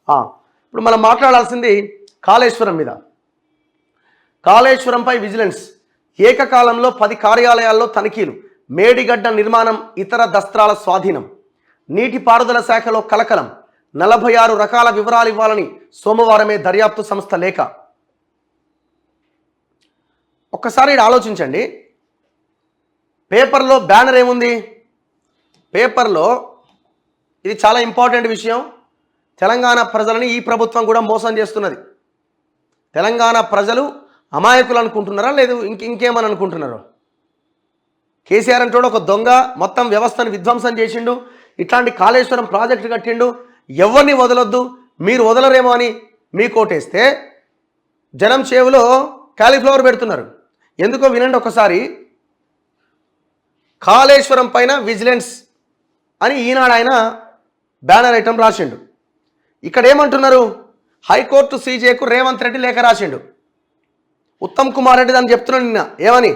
ఇప్పుడు మనం మాట్లాడాల్సింది కాళేశ్వరం మీద. కాళేశ్వరంపై విజిలెన్స్ ఏకకాలంలో 10 కార్యాలయాల్లో తనిఖీలు, మేడిగడ్డ నిర్మాణం ఇతర దస్త్రాల స్వాధీనం, నీటిపారుదల శాఖలో కలకలం, 46 రకాల వివరాలు ఇవ్వాలని సోమవారమే దర్యాప్తు సంస్థ లేఖ. ఒక్కసారి ఆలోచించండి, పేపర్లో బ్యానర్ ఏముంది? పేపర్లో ఇది చాలా ఇంపార్టెంట్ విషయం. తెలంగాణ ప్రజలని ఈ ప్రభుత్వం కూడా మోసం చేస్తున్నది. తెలంగాణ ప్రజలు అమాయకులు అనుకుంటున్నారా లేదు ఇంకేమని అనుకుంటున్నారో? కేసీఆర్ అంటే ఒక దొంగ, మొత్తం వ్యవస్థను విధ్వంసం చేసిండు, ఇట్లాంటి కాళేశ్వరం ప్రాజెక్టు కట్టిండు, ఎవరిని వదలొద్దు, మీరు వదలరేమో అని మీ కోటేస్తే జనం చేవులో కాలీఫ్లవర్ పెడుతున్నారు. ఎందుకో వినండి ఒకసారి. కాళేశ్వరం పైన విజిలెన్స్ అని ఈనాడు ఆయన బ్యానర్ ఐటమ్ రాసిండు. ఇక్కడ ఏమంటున్నారు? హైకోర్టు సీజేకు రేవంత్ రెడ్డి లేఖ రాసిండు. ఉత్తమ్ కుమార్ రెడ్డి దాన్ని చెప్తున్నాడు నిన్న. ఏమని?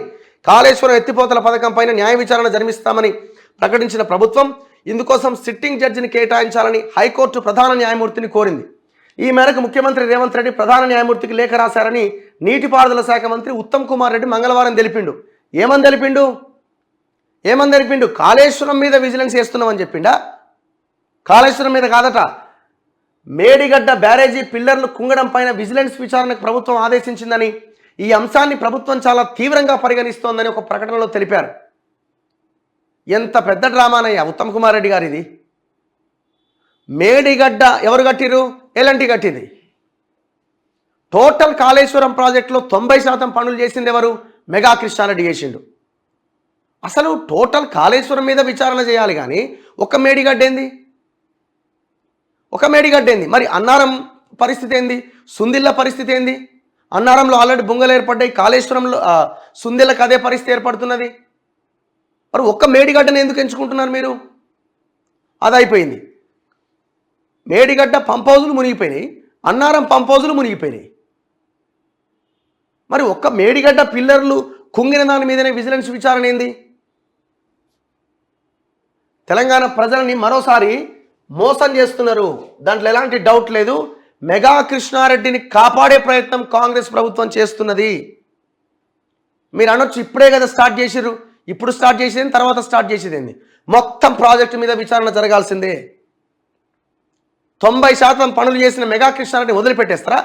కాళేశ్వరం ఎత్తిపోతల పథకం పైన న్యాయ విచారణ జరిపిస్తామని ప్రకటించిన ప్రభుత్వం ఇందుకోసం సిట్టింగ్ జడ్జిని కేటాయించాలని హైకోర్టు ప్రధాన న్యాయమూర్తిని కోరింది. ఈ మేరకు ముఖ్యమంత్రి రేవంత్ రెడ్డి ప్రధాన న్యాయమూర్తికి లేఖ రాశారని నీటిపారుదల శాఖ మంత్రి ఉత్తమ్ కుమార్ రెడ్డి మంగళవారం తెలిపిండు. ఏమని తెలిపిండు? కాళేశ్వరం మీద విజిలెన్స్ చేస్తున్నామని చెప్పిండా? కాళేశ్వరం మీద కాదట, మేడిగడ్డ బ్యారేజీ పిల్లర్లు కుంగడం పైన విజిలెన్స్ విచారణకు ప్రభుత్వం ఆదేశించిందని, ఈ అంశాన్ని ప్రభుత్వం చాలా తీవ్రంగా పరిగణిస్తోందని ఒక ప్రకటనలో తెలిపారు. ఎంత పెద్ద డ్రామానయ్యా ఉత్తమ్ కుమార్ రెడ్డి గారు ఇది. మేడిగడ్డ ఎవరు కట్టిరు? ఎల్ఎన్టీ కట్టింది. టోటల్ కాళేశ్వరం ప్రాజెక్టులో 90% పనులు చేసింది ఎవరు? మెగా కృష్ణారెడ్డి చేసిండు. అసలు టోటల్ కాళేశ్వరం మీద విచారణ చేయాలి కానీ ఒక మేడిగడ్డ ఏంది? మరి అన్నారం పరిస్థితి ఏంది? సుందిళ్ళ పరిస్థితి ఏంది? అన్నారంలో ఆల్రెడీ బొంగలు ఏర్పడ్డాయి, కాళేశ్వరంలో సుందిళ్ళకి అదే పరిస్థితి ఏర్పడుతున్నది. మరి ఒక్క మేడిగడ్డను ఎందుకు ఎంచుకుంటున్నారు మీరు? అది అయిపోయింది. మేడిగడ్డ పంప్ హౌజులు మునిగిపోయినాయి, అన్నారం పంప్ హౌజులు మునిగిపోయినాయి. మరి ఒక్క మేడిగడ్డ పిల్లర్లు కుంగిన దాని మీదనే విజిలెన్స్ విచారణ ఏంది? తెలంగాణ ప్రజలని మరోసారి మోసం చేస్తున్నారు, దాంట్లో ఎలాంటి డౌట్ లేదు. మెగా కృష్ణారెడ్డిని కాపాడే ప్రయత్నం కాంగ్రెస్ ప్రభుత్వం చేస్తున్నది. మీరు అనొచ్చు, ఇప్పుడే కదా స్టార్ట్ చేసిర్రు, ఇప్పుడు స్టార్ట్ చేసేది తర్వాత స్టార్ట్ చేసేది మొత్తం ప్రాజెక్టు మీద విచారణ జరగాల్సిందే. 90% పనులు చేసిన మెగా కృష్ణారెడ్డిని వదిలిపెట్టేస్తారా?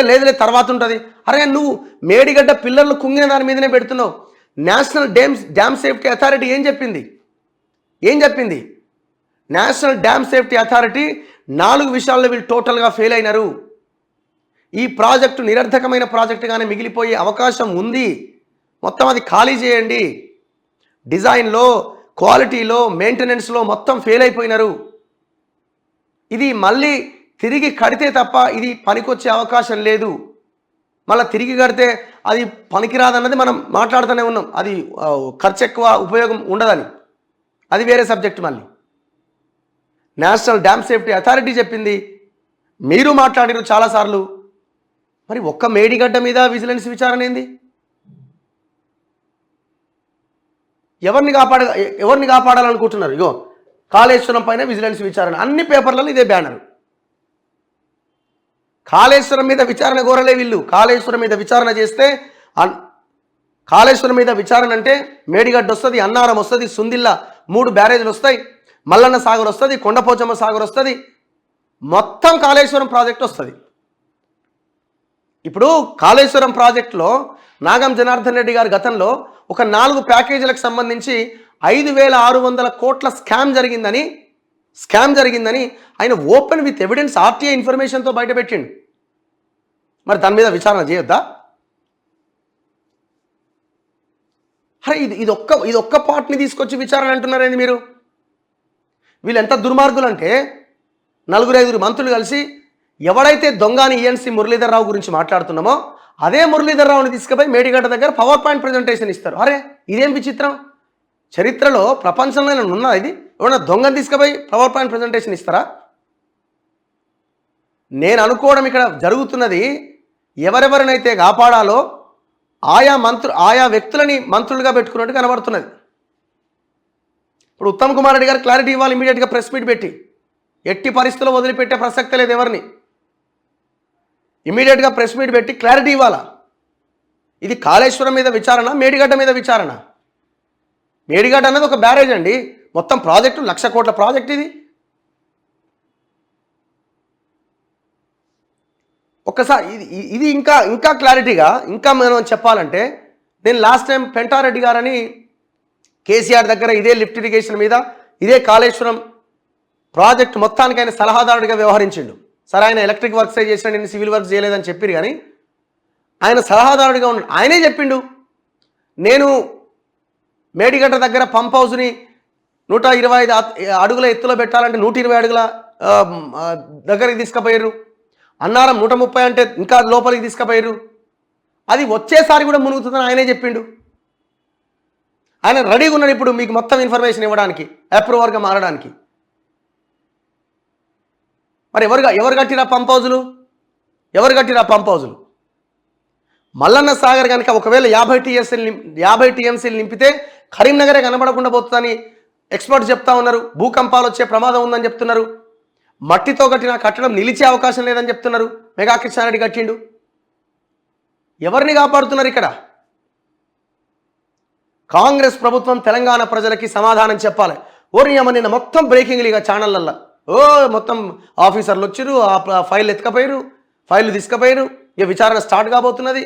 లేదు తర్వాత ఉంటుంది. అరే నువ్వు మేడిగడ్డ పిల్లర్లు కుంగిన దాని మీదనే పెడుతున్నావు. నేషనల్ డ్యామ్ సేఫ్టీ అథారిటీ ఏం చెప్పింది? నేషనల్ డ్యామ్ సేఫ్టీ అథారిటీ 4 విషయాల్లో వీళ్ళు టోటల్గా ఫెయిల్ అయినారు. ఈ ప్రాజెక్టు నిరర్ధకమైన ప్రాజెక్టుగానే మిగిలిపోయే అవకాశం ఉంది, మొత్తం అది ఖాళీ చేయండి. డిజైన్లో, క్వాలిటీలో, మెయింటెనెన్స్లో మొత్తం ఫెయిల్ అయిపోయినారు. ఇది మళ్ళీ తిరిగి కడితే తప్ప ఇది పనికొచ్చే అవకాశం లేదు. మళ్ళీ తిరిగి కడితే అది పనికిరాదన్నది మనం మాట్లాడుతూనే ఉన్నాం. అది ఖర్చు ఎక్కువ, ఉపయోగం ఉండదని, అది వేరే సబ్జెక్ట్. మళ్ళీ నేషనల్ డ్యామ్ సేఫ్టీ అథారిటీ చెప్పింది, మీరు మాట్లాడారు చాలాసార్లు. మరి ఒక్క మేడిగడ్డ మీద విజిలెన్స్ విచారణ ఏంది? ఎవరిని కాపాడాలనుకుంటున్నారు? ఇగో కాళేశ్వరం పైన విజిలెన్స్ విచారణ, అన్ని పేపర్లలో ఇదే బ్యానర్. కాళేశ్వరం మీద విచారణ కోరలే వీళ్ళు. కాళేశ్వరం మీద విచారణ చేస్తే, కాళేశ్వరం మీద విచారణ అంటే మేడిగడ్డ వస్తుంది, అన్నారం వస్తుంది, సుందిళ్ళ 3 బ్యారేజీలు వస్తాయి, మల్లన్న సాగర్ వస్తుంది, కొండపోచమ్మ సాగర్ వస్తుంది, మొత్తం కాళేశ్వరం ప్రాజెక్ట్ వస్తుంది. ఇప్పుడు కాళేశ్వరం ప్రాజెక్టులో నాగం జనార్దన్ రెడ్డి గారి గతంలో ఒక 4 ప్యాకేజీలకు సంబంధించి 5,600 కోట్ల స్కామ్ జరిగిందని ఆయన ఓపెన్ విత్ ఎవిడెన్స్ ఆర్టీఐ ఇన్ఫర్మేషన్తో బయటపెట్టిండు. మరి దాని మీద విచారణ చేయొద్దా? అరే ఇది ఒక్క పార్ట్ని తీసుకొచ్చి విచారణ అంటున్నారేంది మీరు? వీళ్ళు ఎంత దుర్మార్గులు అంటే 4-5 మంత్రులు కలిసి ఎవడైతే దొంగని ఈఎన్సీ మురళీధర్ రావు గురించి మాట్లాడుతున్నామో అదే మురళీధర్ రావుని తీసుకుపోయి మేడిగడ్డ దగ్గర పవర్ పాయింట్ ప్రజెంటేషన్ ఇస్తారు. అరే ఇదేం విచిత్రం! చరిత్రలో ప్రపంచంలో ఉన్నా ఇది? ఎవడన్నా దొంగని తీసుకుపోయి పవర్ పాయింట్ ప్రజెంటేషన్ ఇస్తారా? నేను అనుకోవడం ఇక్కడ జరుగుతున్నది, ఎవరెవరినైతే కాపాడాలో ఆయా వ్యక్తులని మంత్రులుగా పెట్టుకున్నట్టు కనబడుతున్నది. ఇప్పుడు ఉత్తమ్ కుమార్ రెడ్డి గారు క్లారిటీ ఇవ్వాలి ఇమీడియట్గా ప్రెస్ మీట్ పెట్టి. ఎట్టి పరిస్థితుల్లో వదిలిపెట్టే ప్రసక్తే లేదు ఎవరిని. ఇమీడియట్గా ప్రెస్ మీట్ పెట్టి క్లారిటీ ఇవ్వాలా. ఇది కాళేశ్వరం మీద విచారణ, మేడిగడ్డ మీద విచారణ. మేడిగడ్డ అనేది ఒక బ్యారేజ్ అండి, మొత్తం ప్రాజెక్టు 1,00,000 కోట్ల ప్రాజెక్ట్ ఇది. ఒక్కసారి ఇది ఇంకా ఇంకా క్లారిటీగా ఇంకా మనం చెప్పాలంటే, నేను లాస్ట్ టైం పెంటారెడ్డి గారని కేసీఆర్ దగ్గర ఇదే లిఫ్ట్ ఇరిగేషన్ మీద ఇదే కాళేశ్వరం ప్రాజెక్ట్ మొత్తానికి ఆయన సలహాదారుడిగా వ్యవహరించిండు. సరే ఆయన ఎలక్ట్రిక్ వర్క్స్ చేసిన, నేను సివిల్ వర్క్స్ చేయలేదని చెప్పారు, కానీ ఆయన సలహాదారుడిగా ఉన్నాడు. ఆయనే చెప్పిండు, నేను మేడిగడ్డ దగ్గర పంప్ హౌస్ని 125 అడుగుల ఎత్తులో పెట్టాలంటే 120 అడుగుల దగ్గరికి తీసుకుపోయారు. అన్నారం 130 అంటే ఇంకా లోపలికి తీసుకుపోయారు. అది వచ్చేసారి కూడా మునుగుతుందని ఆయనే చెప్పిండు. ఆయన రెడీగా ఉన్నాడు ఇప్పుడు మీకు మొత్తం ఇన్ఫర్మేషన్ ఇవ్వడానికి, అప్రూవర్గా మారడానికి. మరి ఎవరు కట్టిరా పంప్ హౌజులు? ఎవరు కట్టిరా పంప్ హౌజులు? మల్లన్న సాగర్ కనుక ఒకవేళ 50 టీఎంసీలు నింపితే కరీంనగరే కనబడకుండా పోతుందని ఎక్స్పర్ట్స్ చెప్తా ఉన్నారు. భూకంపాలు వచ్చే ప్రమాదం ఉందని చెప్తున్నారు. మట్టితో కట్టిన కట్టడం నిలిచే అవకాశం లేదని చెప్తున్నారు. మెగా కృష్ణారెడ్డి కట్టిండు. ఎవరిని కాపాడుతున్నారు ఇక్కడ? కాంగ్రెస్ ప్రభుత్వం తెలంగాణ ప్రజలకి సమాధానం చెప్పాలి. ఓరియమ్మ నిన్న మొత్తం బ్రేకింగ్ లీగా ఛానళ్ళల్లో మొత్తం ఆఫీసర్లు వచ్చారు, ఆ ఫైల్ ఎత్తుకపోయారు, ఫైల్ తీసుకుపోయారు. ఇక విచారణ స్టార్ట్ కాబోతున్నది.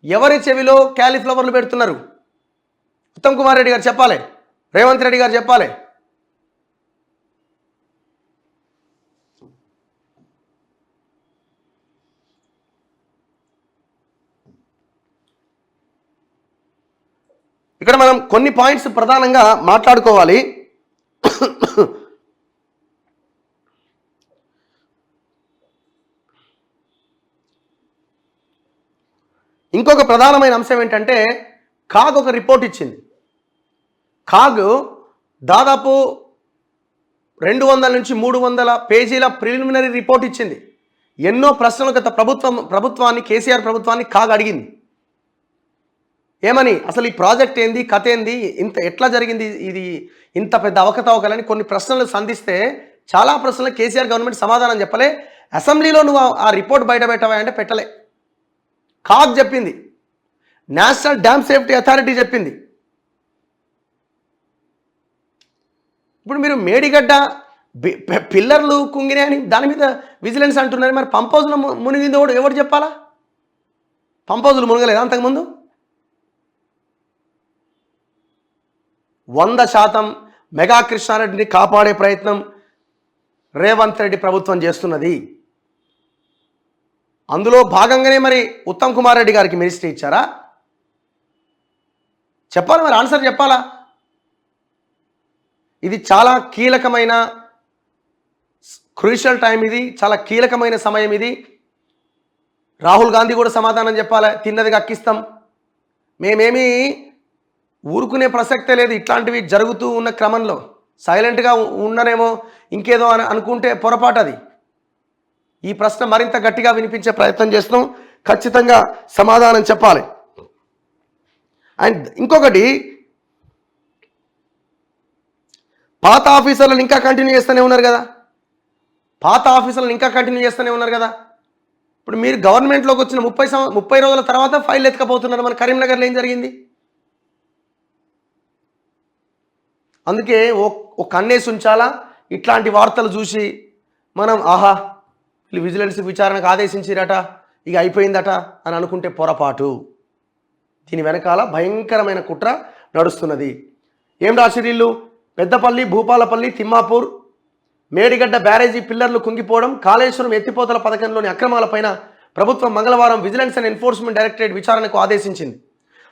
ఎవరి చెవిలో క్యాలీఫ్లవర్లు పెడుతున్నారు? ఉత్తమ్ కుమార్ రెడ్డి గారు చెప్పాలి, రేవంత్ రెడ్డి గారు చెప్పాలి. ఇక్కడ మనం కొన్ని పాయింట్స్ ప్రధానంగా మాట్లాడుకోవాలి. ఇంకొక ప్రధానమైన అంశం ఏంటంటే, కాగ్ ఒక రిపోర్ట్ ఇచ్చింది. కాగ్ దాదాపు 200 నుంచి 300 పేజీల ప్రిలిమినరీ రిపోర్ట్ ఇచ్చింది. ఎన్నో ప్రశ్నలు గత ప్రభుత్వాన్ని కేసీఆర్ ప్రభుత్వాన్ని కాగ్ అడిగింది. ఏమని, అసలు ఈ ప్రాజెక్ట్ ఏంది, కథ ఏంది, ఎట్లా జరిగింది, ఇది ఇంత పెద్ద అవకతవకలని కొన్ని ప్రశ్నలు సంధిస్తే చాలా ప్రశ్నలు కేసీఆర్ గవర్నమెంట్ సమాధానం చెప్పలే. అసెంబ్లీలో నువ్వు ఆ రిపోర్ట్ బయట పెట్టవా అంటే పెట్టలే. కాగ్ చెప్పింది, నేషనల్ డ్యామ్ సేఫ్టీ అథారిటీ చెప్పింది. ఇప్పుడు మీరు మేడిగడ్డ పిల్లర్లు కుంగినాయని దాని మీద విజిలెన్స్ అంటున్నారు. మరి పంప్ హౌస్లో మునిగిందో ఎవరు చెప్పాలా? పంప్ హౌస్లు మునగలేదు అంతకుముందు? 100% మెగా కృష్ణారెడ్డిని కాపాడే ప్రయత్నం రేవంత్ రెడ్డి ప్రభుత్వం చేస్తున్నది. అందులో భాగంగానే మరి ఉత్తమ్ కుమార్ రెడ్డి గారికి మినిస్ట్రీ ఇచ్చారా? చెప్పాలి, మరి ఆన్సర్ చెప్పాలా? ఇది చాలా కీలకమైన క్రూషియల్ టైం, ఇది చాలా కీలకమైన సమయం. ఇది రాహుల్ గాంధీ కూడా సమాధానం చెప్పాలి. తిన్నది అక్కిస్తాం, మేమేమీ ఊరుకునే ప్రసక్తే లేదు. ఇట్లాంటివి జరుగుతూ ఉన్న క్రమంలో సైలెంట్గా ఉండనేమో, ఇంకేదో అని అనుకుంటే పొరపాటు అది. ఈ ప్రశ్న మరింత గట్టిగా వినిపించే ప్రయత్నం చేస్తున్నాం. ఖచ్చితంగా సమాధానం చెప్పాలి. అండ్ ఇంకొకటి, పాత ఆఫీసర్లను ఇంకా కంటిన్యూ చేస్తూనే ఉన్నారు కదా. ఇప్పుడు మీరు గవర్నమెంట్లోకి వచ్చిన 30 రోజుల తర్వాత ఫైల్ ఎత్తుకపోతున్నారు. మన కరీంనగర్లో ఏం జరిగింది? అందుకే ఒక కన్నేసి ఉంచాలా. ఇట్లాంటి వార్తలు చూసి మనం ఆహా వీళ్ళు విజిలెన్స్ విచారణకు ఆదేశించిరట, ఇక అయిపోయిందట అని అనుకుంటే పొరపాటు. దీని వెనకాల భయంకరమైన కుట్ర నడుస్తున్నది. ఏం రాసిరీళ్ళు? పెద్దపల్లి, భూపాలపల్లి, తిమ్మాపూర్, మేడిగడ్డ బ్యారేజీ పిల్లర్లు కుంగిపోవడం, కాళేశ్వరం ఎత్తిపోతల పథకంలోని అక్రమాలపైన ప్రభుత్వం మంగళవారం విజిలెన్స్ అండ్ ఎన్ఫోర్స్మెంట్ డైరెక్టరేట్ విచారణకు ఆదేశించింది.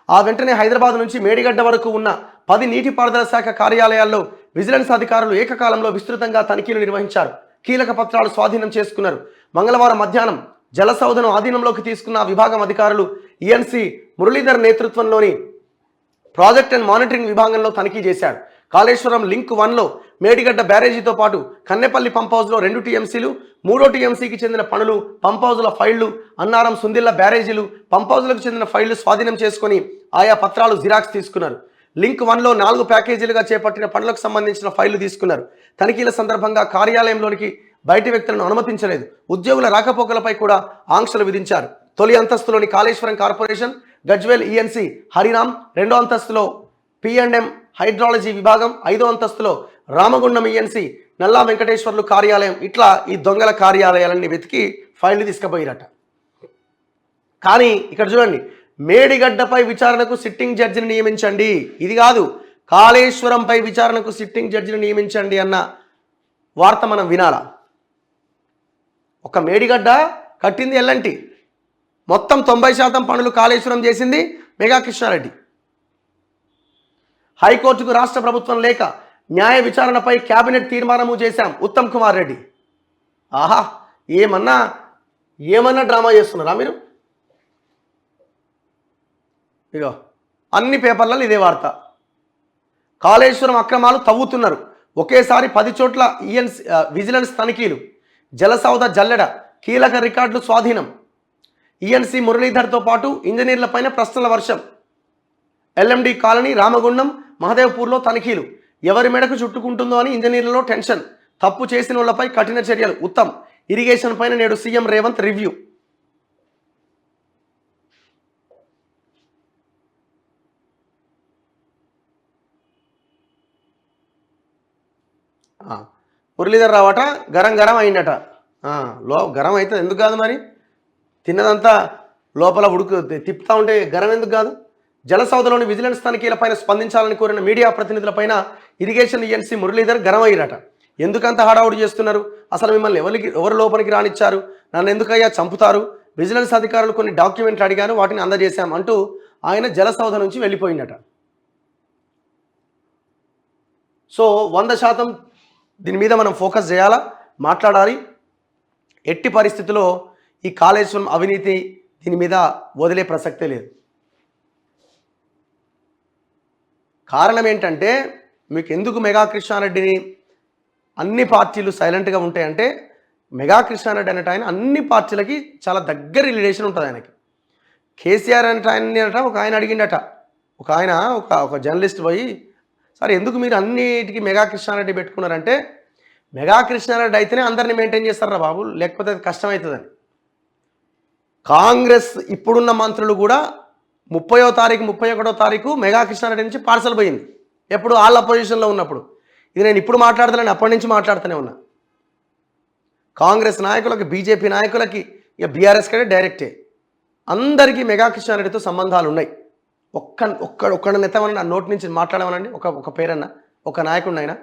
ఆ వెంటనే హైదరాబాద్ నుంచి మేడిగడ్డ వరకు ఉన్న 10 నీటిపారుదల శాఖ కార్యాలయాల్లో విజిలెన్స్ అధికారులు ఏకకాలంలో విస్తృతంగా తనిఖీలు నిర్వహించారు. కీలక పత్రాలు స్వాధీనం చేసుకున్నారు. మంగళవారం మధ్యాహ్నం జలసౌధను ఆధీనంలోకి తీసుకున్న విభాగం అధికారులు ఈఎన్సీ మురళీధర్ నేతృత్వంలోని ప్రాజెక్ట్ అండ్ మానిటరింగ్ విభాగంలో తనిఖీ చేశారు. కాళేశ్వరం లింక్ 1లో మేడిగడ్డ బ్యారేజీతో పాటు కన్నెపల్లి పంప్ హౌస్లో 2 టీఎంసీలు, 3వ టీఎంసీకి చెందిన పనులు, పంప్ హౌజుల ఫైళ్లు, అన్నారం సుందిల్ల బ్యారేజీలు, పంప్ హౌజులకు చెందిన ఫైళ్లు స్వాధీనం చేసుకుని ఆయా పత్రాలు జిరాక్స్ తీసుకున్నారు. లింక్ 1లో 4 ప్యాకేజీలుగా చేపట్టిన పనులకు సంబంధించిన ఫైళ్లు తీసుకున్నారు. తనిఖీల సందర్భంగా కార్యాలయంలోనికి బయటి వ్యక్తులను అనుమతించలేదు. ఉద్యోగుల రాకపోకలపై కూడా ఆంక్షలు విధించారు. తొలి అంతస్తులోని కాళేశ్వరం కార్పొరేషన్, గజ్వేల్ ఈఎన్సీ హరిరామ్, రెండో అంతస్తులో P&M హైడ్రాలజీ విభాగం, ఐదో అంతస్తులో రామగుండం ఈఎన్సీ నల్లా వెంకటేశ్వర్లు కార్యాలయం, ఇట్లా ఈ దొంగల కార్యాలయాలన్నీ వెతికి ఫైళ్లు తీసుకుపోయిరట. కానీ ఇక్కడ చూడండి, మేడిగడ్డపై విచారణకు సిట్టింగ్ జడ్జిని నియమించండి, ఇది కాదు కాళేశ్వరంపై విచారణకు సిట్టింగ్ జడ్జిని నియమించండి అన్న వార్త మనం వినాలా? ఒక మేడిగడ్డ కట్టింది ఎల్లంటి, మొత్తం 90% పనులు కాళేశ్వరం చేసింది మెగా కృష్ణారెడ్డి. హైకోర్టుకు రాష్ట్ర ప్రభుత్వం లేక న్యాయ విచారణపై కేబినెట్ తీర్మానము చేశాం, ఉత్తమ్ కుమార్ రెడ్డి. ఆహా, ఏమన్నా డ్రామా చేస్తున్నారా మీరు? ఇగో అన్ని పేపర్లలో ఇదే వార్త. కాళేశ్వరం అక్రమాలు తవ్వుతున్నారు, ఒకేసారి 10 చోట్ల విజిలెన్స్ తనిఖీలు, జలసౌధ జల్లెడ, కీలక రికార్డులు స్వాధీనం, ఈఎన్సీ మురళీధర్తో పాటు ఇంజనీర్లపైన ప్రశ్నల వర్షం, LMD కాలనీ, రామగుండం, మహదేవ్పూర్లో తనిఖీలు, ఎవరి మెడకు చుట్టుకుంటుందో అని ఇంజనీర్లలో టెన్షన్, తప్పు చేసిన వాళ్ళపై కఠిన చర్యలు, ఉత్తమ్. ఇరిగేషన్ పైన నేడు సీఎం రేవంత్ రివ్యూ. మురళీధర్ రావట గరం అయిందట. గరం అవుతుంది, ఎందుకు కాదు మరి? తిన్నదంతా లోపల తిప్పుతూ ఉంటే గరం ఎందుకు కాదు? జలసౌధలోని విజిలెన్స్ తనిఖీలపైన స్పందించాలని కోరిన మీడియా ప్రతినిధులపైన ఇరిగేషన్ ఈఎన్సీ మురళీధర్ గరం అయ్యారట. ఎందుకంత హడావుడి చేస్తున్నారు? అసలు మిమ్మల్ని ఎవరు లోపలికి రానిచ్చారు? నన్ను ఎందుకయ్యా చంపుతారు? విజిలెన్స్ అధికారులు కొన్ని డాక్యుమెంట్లు అడిగారు, వాటిని అందజేశాం అంటూ ఆయన జలసౌధ నుంచి వెళ్ళిపోయిందట. సో 100% దీని మీద మనం ఫోకస్ చేయాలా, మాట్లాడాలి. ఎట్టి పరిస్థితుల్లో ఈ కాళేశ్వరం అవినీతి దీని మీద వదిలే ప్రసక్తే లేదు. కారణం ఏంటంటే, మీకు ఎందుకు మెగా కృష్ణారెడ్డిని అన్ని పార్టీలు సైలెంట్గా ఉంటాయంటే, మెగా కృష్ణారెడ్డి అనేట ఆయన అన్ని పార్టీలకి చాలా దగ్గర రిలేషన్ ఉంటుంది ఆయనకి. కేసీఆర్ అంటే ఆయన ఒక ఆయన అడిగిండట, ఒక జర్నలిస్ట్ పోయి, సరే ఎందుకు మీరు అన్నిటికీ మెగా కృష్ణారెడ్డి పెట్టుకున్నారంటే, మెగా కృష్ణారెడ్డి అయితేనే అందరినీ మెయింటైన్ చేస్తారా బాబు, లేకపోతే అది కష్టమవుతుందని. కాంగ్రెస్ ఇప్పుడున్న మంత్రులు కూడా 30వ తారీఖు 31వ తారీఖు మెగా కృష్ణారెడ్డి నుంచి పార్సల్ పోయింది. ఎప్పుడు వాళ్ళ పొజిషన్లో ఉన్నప్పుడు. ఇది నేను ఇప్పుడు మాట్లాడతానని అప్పటి నుంచి మాట్లాడుతూనే ఉన్నా. కాంగ్రెస్ నాయకులకి, బీజేపీ నాయకులకి, ఇక బీఆర్ఎస్ కంటే డైరెక్టే అందరికీ మెగా కృష్ణారెడ్డితో సంబంధాలు ఉన్నాయి. ఒక్కడిని ఎత్తమని నా నోటి నుంచి మాట్లాడమనండి, ఒక పేరన్నా, ఒక నాయకుడినైనా.